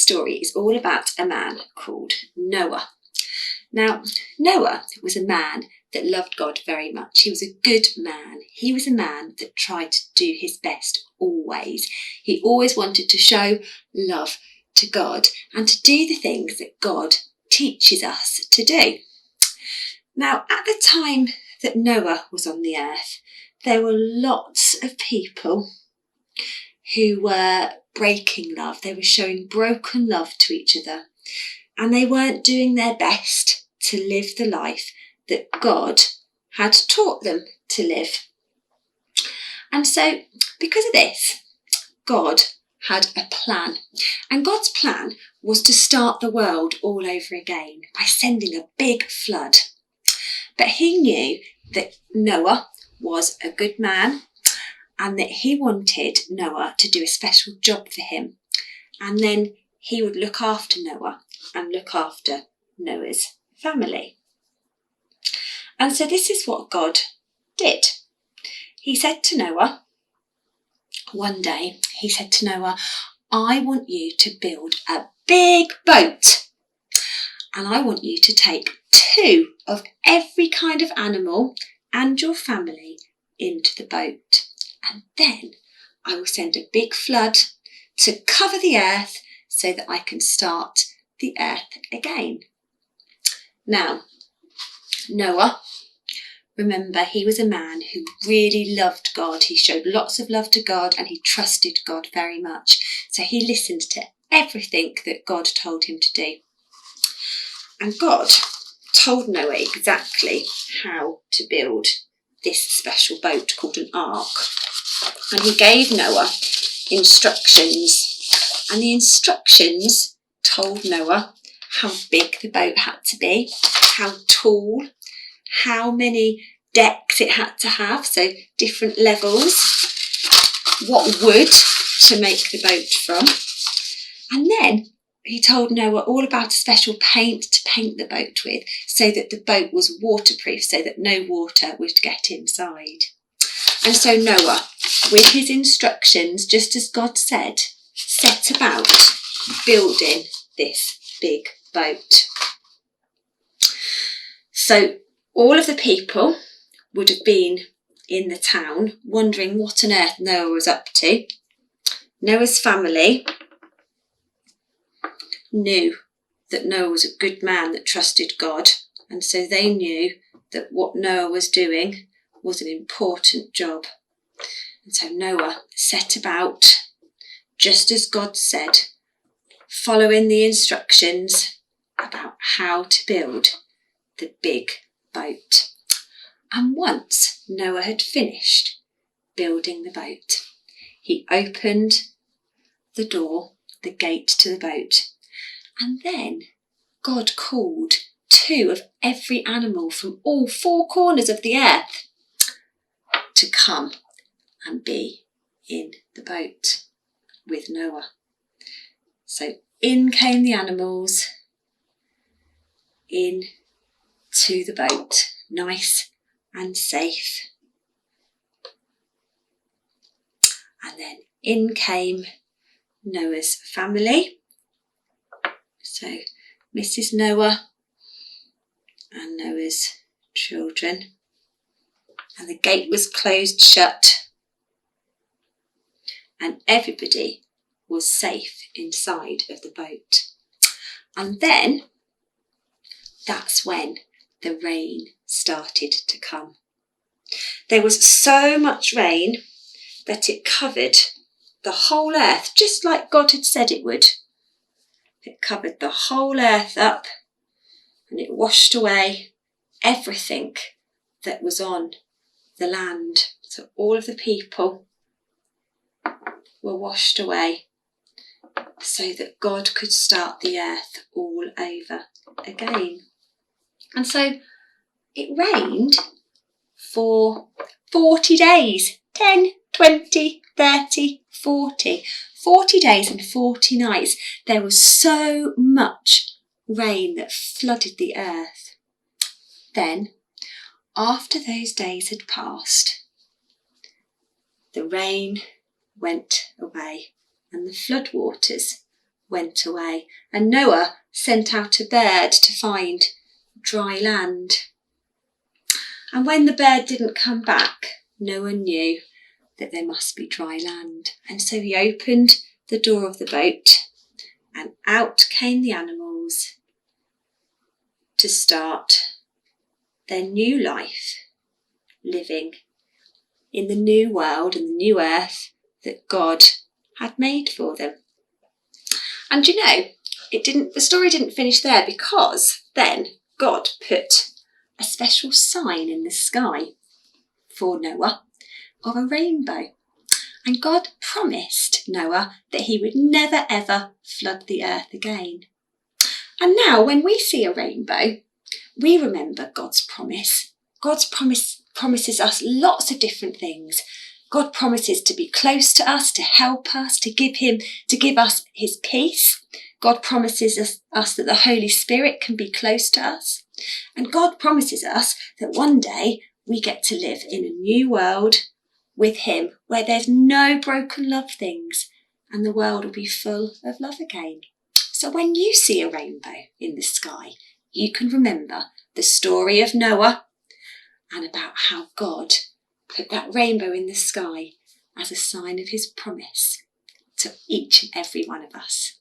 story is all about a man called Noah. Now, Noah was a man that loved God very much. He was a good man. He was a man that tried to do his best always. He always wanted to show love to God and to do the things that God teaches us to do. Now, at the time that Noah was on the earth, there were lots of people who were breaking love. They were showing broken love to each other, and they weren't doing their best to live the life that God had taught them to live. And so, because of this, God had a plan. And God's plan was to start the world all over again by sending a big flood. But he knew that Noah was a good man and that he wanted Noah to do a special job for him. And then he would look after Noah and look after Noah's family. And so this is what God did. He said to Noah, one day, he said to Noah, I want you to build a big boat, and I want you to take 2 of every kind of animal and your family into the boat. And then I will send a big flood to cover the earth so that I can start the earth again. Now, Noah, remember, he was a man who really loved God. He showed lots of love to God and he trusted God very much. So he listened to everything that God told him to do. And God told Noah exactly how to build this special boat called an ark. And he gave Noah instructions. And the instructions told Noah how big the boat had to be, how tall, how many decks it had to have, so different levels, what wood to make the boat from. And then he told Noah all about a special paint to paint the boat with so that the boat was waterproof, so that no water would get inside. And so Noah, with his instructions, just as God said, set about building this big boat. So all of the people would have been in the town wondering what on earth Noah was up to. Noah's family knew that Noah was a good man that trusted God, and so they knew that what Noah was doing was an important job. And so Noah set about, just as God said, following the instructions about how to build the big boat. And once Noah had finished building the boat, he opened the door, the gate to the boat, and then God called 2 of every animal from all 4 corners of the earth to come and be in the boat with Noah. So in came the animals in to the boat, nice and safe. And then in came Noah's family. So Mrs. Noah and Noah's children. And the gate was closed shut. And everybody was safe inside of the boat. And then that's when the rain started to come. There was so much rain that it covered the whole earth, just like God had said it would. It covered the whole earth up and it washed away everything that was on the land. So all of the people were washed away so that God could start the earth all over again. And so it rained for 40 days, 10, 20, 30, 40. 40 days and 40 nights. There was so much rain that flooded the earth. Then, after those days had passed, the rain went away and the floodwaters went away, and Noah sent out a bird to find dry land. And when the bird didn't come back, Noah knew that there must be dry land. And so he opened the door of the boat, and out came the animals to start their new life, living in the new world and the new earth that God had made for them. And you know, the story didn't finish there, because then God put a special sign in the sky for Noah of a rainbow. And God promised Noah that he would never ever flood the earth again. And now when we see a rainbow, we remember God's promise. God's promises us lots of different things. God promises to be close to us, to help us, to give us his peace. God promises us that the Holy Spirit can be close to us. And God promises us that one day we get to live in a new world with him, where there's no broken love things, and the world will be full of love again. So when you see a rainbow in the sky, you can remember the story of Noah and about how God put that rainbow in the sky as a sign of his promise to each and every one of us.